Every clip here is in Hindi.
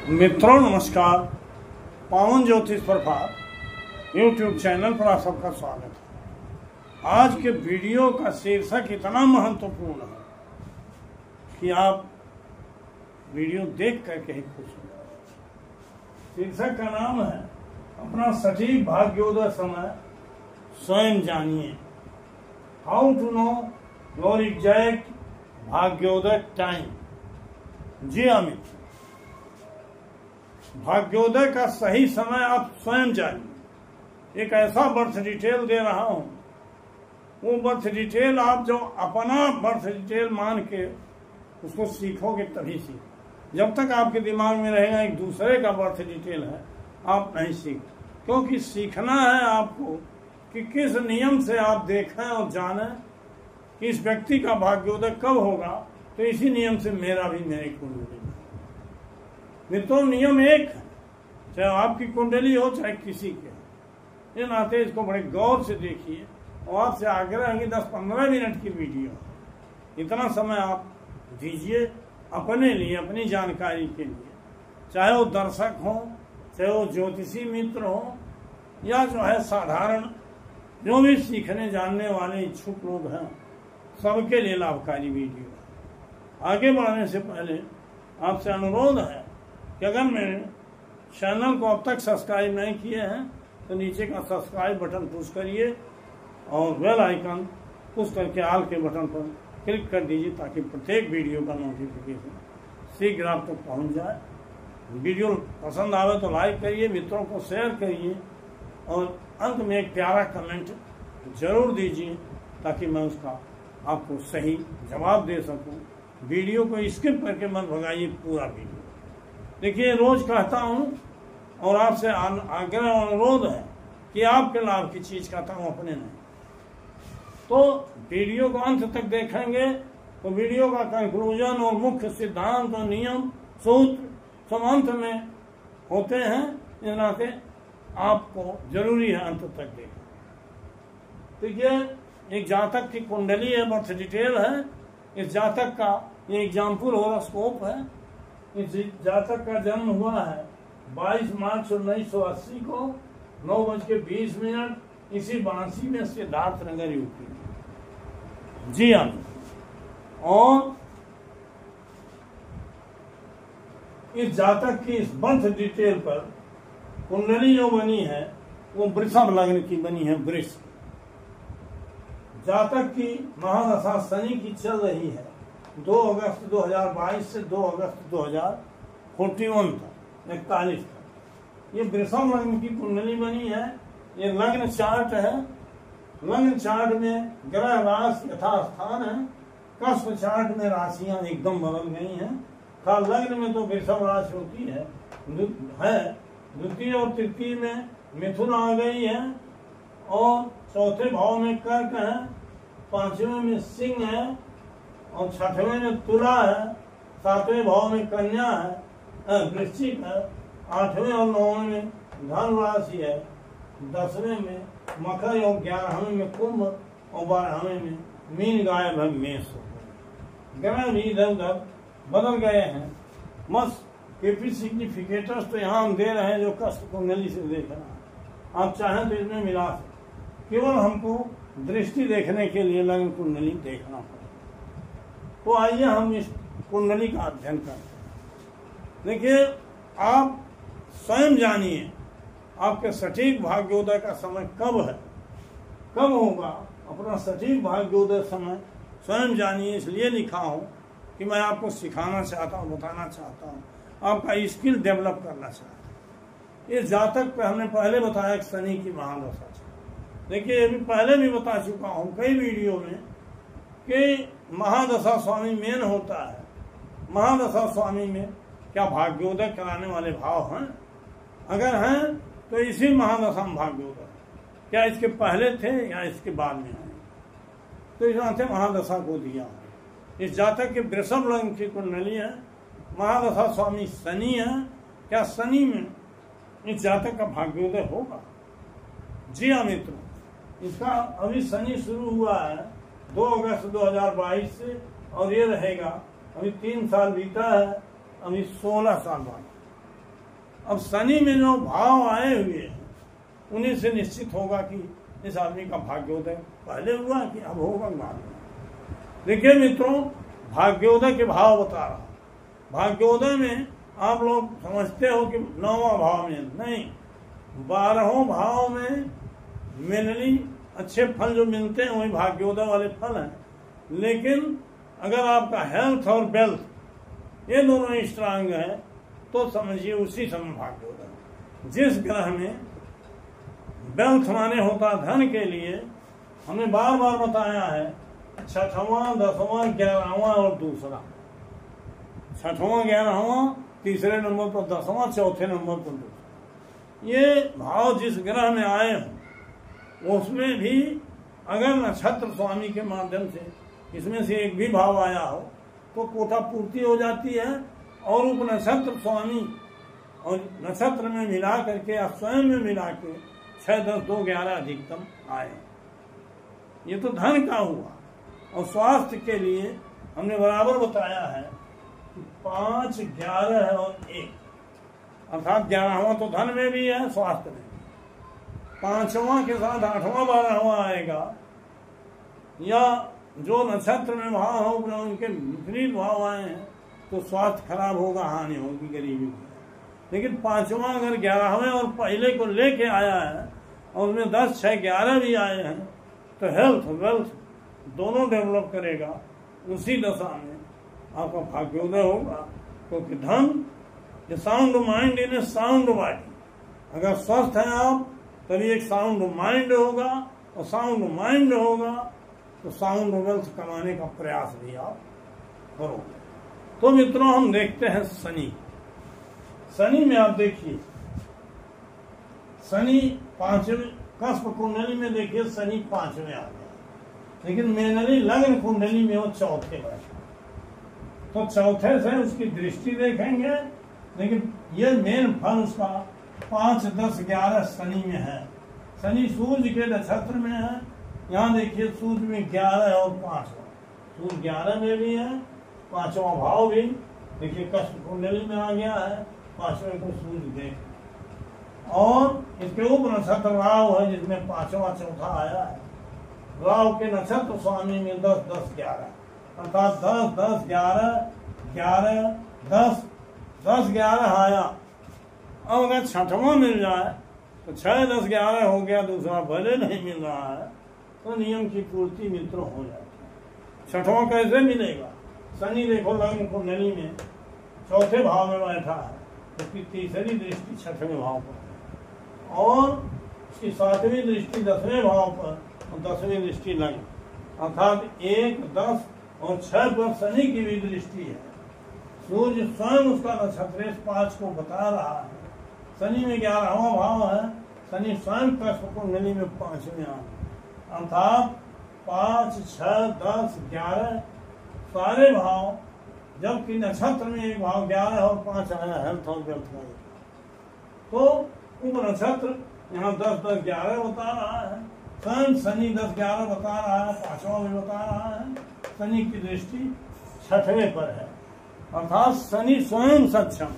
मित्रों नमस्कार। पावन ज्योतिष प्रभात यूट्यूब चैनल पर आप सबका स्वागत है। आज के वीडियो का शीर्षक इतना महत्वपूर्ण है कि आप वीडियो देख करके ही खुश हो। शीर्षक का नाम है अपना सटीक भाग्योदय समय स्वयं जानिए। How to know your exact भाग्योदय टाइम। जी अमित, भाग्योदय का सही समय आप स्वयं जानिए। एक ऐसा बर्थ डिटेल दे रहा हूं, वो बर्थ डिटेल आप जो अपना बर्थ डिटेल मान के उसको सीखोगे तभी सीख। जब तक आपके दिमाग में रहेगा एक दूसरे का बर्थ डिटेल है, आप नहीं सीख। क्योंकि सीखना है आपको कि किस नियम से आप देखें और जानें कि इस व्यक्ति का भाग्योदय कब होगा, तो इसी नियम से मेरा भी मेरी कुंडली। मित्रों, नियम एक है, चाहे आपकी कुंडली हो चाहे किसी के। ये नाते इसको बड़े गौर से देखिए और आपसे आग्रह है कि 10-15 मिनट की वीडियो, इतना समय आप दीजिए अपने लिए, अपनी जानकारी के लिए। चाहे वो दर्शक हो, चाहे वो ज्योतिषी मित्र हो, या जो है साधारण जो भी सीखने जानने वाले इच्छुक लोग हैं, सबके लिए लाभकारी वीडियो। आगे बढ़ने से पहले आपसे अनुरोध है कि अगर मेरे चैनल को अब तक सब्सक्राइब नहीं किए हैं तो नीचे का सब्सक्राइब बटन पुश करिए और बेल आइकन पुश करके ऑल के बटन पर क्लिक कर दीजिए ताकि प्रत्येक वीडियो का नोटिफिकेशन शीघ्र आप तक पहुंच जाए। वीडियो पसंद आवे तो लाइक करिए, मित्रों को शेयर करिए और अंत में एक प्यारा कमेंट जरूर दीजिए ताकि मैं उसका आपको सही जवाब दे सकूं। वीडियो को स्किप करके मत भगाइए, पूरा वीडियो देखिए। रोज कहता हूं और आपसे आग्रह और अनुरोध है कि आपके लाभ की चीज कहता हूं, अपने नहीं। तो वीडियो को अंत तक देखेंगे तो वीडियो का कंक्लूजन और मुख्य सिद्धांत और नियम सूत्र सब अंत में होते हैं। इस नाते आपको जरूरी है अंत तक देखना। देखिए, एक जातक की कुंडली है, बर्थ डिटेल है। इस जातक का ये एग्जाम्पल हॉरोस्कोप है। इस जातक का जन्म हुआ है 22 मार्च 1980 को 9:20 इसी बांसी में, सिद्धार्थ नगर यूपी। जी हाँ, और इस जातक की इस बर्थ डिटेल पर कुंडली जो बनी है वो वृषभ लग्न की बनी है। वृष जातक की महादशा शनि की चल रही है 2 अगस्त 2022 से 2 अगस्त 2041 तक, 41 तक। ये वृषभ लग्न की कुंडली बनी है। ये लग्न चार्ट है। लग्न चार्ट में ग्रह राशि यथास्थान है। कस्प चार्ट में राशियां एकदम बदल गई हैं। था लग्न में तो वृषभ राशि होती है, द्वितीय और तृतीय में मिथुन आ गई है और चौथे भाव में कर्क है, पांचवें में सिंह है और छठवें में तुला है, सातवें भाव में कन्या है, वृश्चिक है, आठवें और 9वें में धन राशि है, 10वें में मकर और 11वें में कुंभ और 12वें में मीन, गाय, भग, मेष। ग्रह भी इधर उधर बदल गए हैं। मस्त केपी सिग्निफिकेटर्स तो यहाँ हम दे रहे हैं जो कष्ट कुंडली से देख रहे हैं। आप चाहें तो इसमें मिला सकते, केवल हमको दृष्टि देखने के लिए लग्न कुंडली देखना पड़ेगा। तो आइए हम इस कुंडली का अध्ययन करते हैं। देखिए, आप स्वयं जानिए आपके सटीक भाग्योदय का समय कब है, कब होगा। अपना सटीक भाग्योदय समय स्वयं जानिए, इसलिए लिखा हूँ कि मैं आपको सिखाना चाहता हूँ, बताना चाहता हूँ, आपका स्किल डेवलप करना चाहता हूँ। इस जातक पे हमने पहले बताया कि शनि की महादशा। देखिए, ये भी पहले भी बता चुका हूँ कई वीडियो में कि महादशा स्वामी मेन होता है। महादशा स्वामी में क्या भाग्योदय कराने वाले भाव हैं? अगर हैं तो इसी महादशा में भाग्योदय, क्या इसके पहले थे या इसके बाद में आए, तो इस नाते महादशा को दिया। इस जातक के वृषभ लग्न की कुंडली है, महादशा स्वामी शनि है। क्या शनि में इस जातक का भाग्योदय होगा? जी हाँ मित्रों, इसका अभी शनि शुरू हुआ है 2 अगस्त 2022 से और ये रहेगा, अभी 3 साल बीता है, अभी 16 साल बाद अब शनि में जो भाव आए हुए हैं उन्हीं से निश्चित होगा कि इस आदमी का भाग्योदय पहले हुआ कि अब होगा बाद में। देखिए मित्रों, भाग्योदय के भाव बता रहा। भाग्योदय में आप लोग समझते हो कि 9वां भाव में नहीं, 12हों भाव में मेनली अच्छे फल जो मिलते हैं वही भाग्योदय वाले फल हैं। लेकिन अगर आपका हेल्थ और वेल्थ ये दोनों ही स्ट्रांग है तो समझिए उसी समय भाग्योदय। जिस ग्रह में वेल्थ माने होता धन के लिए हमने बार बार बताया है 6वां 10वां 11वां और दूसरा, 6वां 11वां तीसरे नंबर पर 10वां चौथे नंबर पर दूसरा। ये भाव जिस ग्रह में आए हों उसमें भी अगर नक्षत्र स्वामी के माध्यम से इसमें से एक भी भाव आया हो तो कोटा पूर्ति हो जाती है और उप नक्षत्र स्वामी और नक्षत्र में मिला करके या स्वयं में मिला के 6 10 2 11 अधिकतम आए। ये तो धन का हुआ। और स्वास्थ्य के लिए हमने बराबर बताया है कि 5 11 और 1 अर्थात 11वां तो धन में भी है स्वास्थ्य में, 5वां के साथ 8वां 12वां आएगा या जो नक्षत्र में भाव हो उनके विपरीत भाव आए हैं तो स्वास्थ्य खराब होगा, हानि होगी, गरीबी होगी। लेकिन 5वां अगर 11वें और पहले को लेके आया है और उसमें 10 6 11 भी आए हैं तो हेल्थ वेल्थ दोनों डेवलप करेगा। उसी दशा में आपका भाग्योदय होगा क्योंकि धन a sound mind in a sound body. अगर स्वस्थ हैं आप तभी एक साउंड माइंड होगा और साउंड माइंड होगा तो साउंड वेल्थ कमाने का प्रयास भी आप करोगे। तो मित्रों हम देखते हैं शनि। शनि में आप देखिए, शनि 5वें कस्प कुंडली में देखिए शनि 5वें आ गया, लेकिन मेनली लग्न कुंडली में वो 4थे बैठा। तो 4थे से उसकी दृष्टि देखेंगे, लेकिन ये मेन फल उसका 5 10 11 शनि में है। शनि सूर्य के नक्षत्र में है। यहाँ देखिए सूर्य में 11 और 5, सूर्य 11 में भी है, 5वां भाव भी देखिए कस्प कुंडली में आ गया है, 5वें को सूर्य देख। और इसके ऊपर नक्षत्र राहु है जिसमें 5वां चौथा आया है। राहु के नक्षत्र स्वामी में 10 10 11 अर्थात 10 10 11 11 10 10 11 आया। अब अगर 6वां मिल जाए तो 6 10 11 हो गया, दूसरा भले नहीं मिल रहा है तो नियम की पूर्ति मित्रों हो जाती है। 6वां कैसे मिलेगा? शनि देखो लग्न कुंडली में 4थे भाव में बैठा है, उसकी तीसरी दृष्टि 6वें भाव पर और उसकी 7वीं दृष्टि 10वें भाव पर और 10वीं दृष्टि लग्न अर्थात 1 10 और 6 पर शनि की भी दृष्टि है। सूर्य स्वयं उसका नक्षत्र 5 को बता रहा है। शनि में 11वां भाव है, शनि स्वयं कस्प कुंडली में 5वें अर्थात 5 6 10 11 सारे भाव, जबकि नक्षत्र में एक भाव 11 और 5 आया हेल्थ और वेल्थ का, तो उप नक्षत्र यहाँ 10 10 11 बता रहा है। स्वयं शनि 10 11 बता रहा है, 5वां भी बता रहा है। शनि की दृष्टि 6वें पर है अर्थात शनि स्वयं सक्षम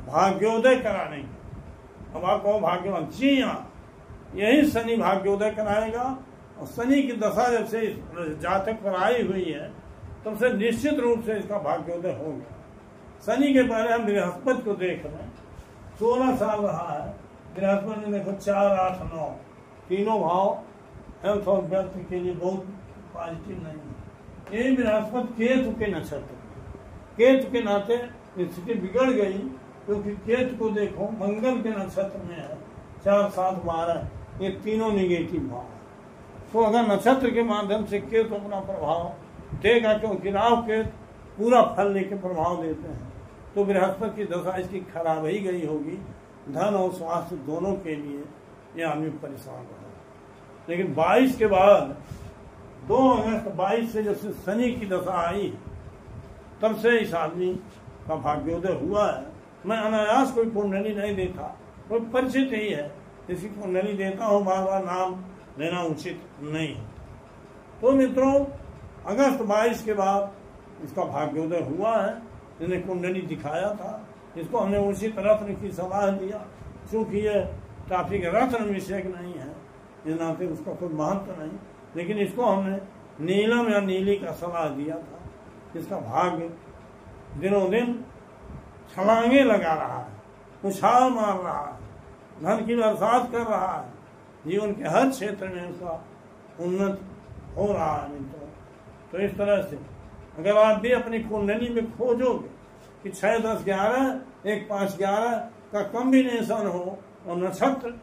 भाग्योदय कराने की। अब आप कहो भाग्यवान, जी हाँ, यही शनि भाग्योदय कराएगा। और शनि की दशा जब से जातक पर आई हुई है तब से निश्चित रूप से इसका भाग्योदय हो गया। शनि के पहले हम बृहस्पति को देख रहे हैं, 16 साल रहा है बृहस्पति ने। देखो 4 8 9 तीनों भाव हेल्थ और वेल्थ के लिए बहुत पॉजिटिव नहीं है। यही बृहस्पति केतु के नक्षत्र, केतु के नाते स्थिति बिगड़ गई क्योंकि केतु को देखो मंगल के नक्षत्र में है, 4 7 12 ये तीनों निगेटिव भाव है। तो अगर नक्षत्र के माध्यम से केतु अपना प्रभाव देगा, क्योंकि राहु केतु पूरा फल लेके प्रभाव देते हैं, तो बृहस्पति की दशा इसकी खराब ही गई होगी। धन और स्वास्थ्य दोनों के लिए ये आदमी परेशान रहा। लेकिन 22 के बाद 2 अगस्त 22 से जब से शनि की दशा आई तब से इस आदमी का भाग्योदय हुआ है। मैं अनायास कोई कुंडली नहीं देता, कोई परिचित ही है इसी कुंडली देता हूँ, बार बार नाम लेना उचित नहीं है। तो मित्रों अगस्त 22 के बाद इसका भाग्योदय हुआ है, मैंने कुंडली दिखाया था। इसको हमने उसी रत्न की सलाह दिया, चूँकि ये टॉपिक रत्न विषय नहीं है, इस नाते उसका कोई महत्व नहीं, लेकिन इसको हमने नीलम या नीली का सलाह दिया था। इसका भाग्य दिनों दिन छलांगे लगा रहा है, उछाल मार रहा है, धन की बरसात कर रहा है, जीवन के हर क्षेत्र में उसका उन्नत हो रहा है मित्रों। तो इस तरह से अगर आप भी अपनी कुंडली में खोजोगे कि 6, 10, 11, 1, 5, 11 का कॉम्बिनेशन हो और नक्षत्र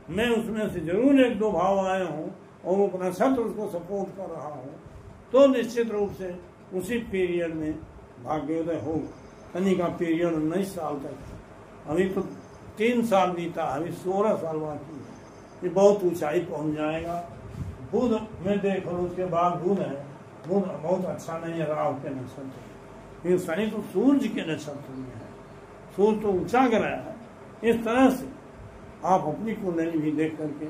में उसमें से जरूर 1-2 भाव आए हों और वो नक्षत्र उसको सपोर्ट कर रहा हो, तो निश्चित रूप से उसी पीरियड में भाग्योदय होगा। शनि का पीरियड 19 साल तक, अभी तो 3 साल बीता, अभी 16 साल बाकी है, ये बहुत ऊंचाई पहुंच जाएगा। बुध में देखो, उसके बाद बुध है, बुध बहुत अच्छा नहीं है राहु के नक्षत्र, लेकिन शनि तो सूर्य के नक्षत्र में है, सूर्य तो ऊंचा ग्रह है। इस तरह से आप अपनी कुंडली भी देख करके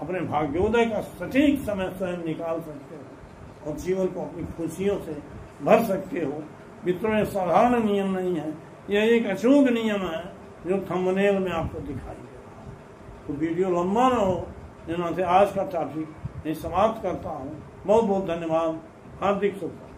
अपने भाग्योदय का सटीक समय स्वयं निकाल सकते हो और जीवन को अपनी खुशियों से भर सकते हो। मित्रों, ये साधारण नियम नहीं है, यह एक अचूक नियम है जो थंबनेल में आपको दिखाई दे रहा है। तो वीडियो लंबा न हो, जिन्होंने आज का टॉपिक मैं समाप्त करता हूँ। बहुत बहुत धन्यवाद, हार्दिक शुभकामनाएं।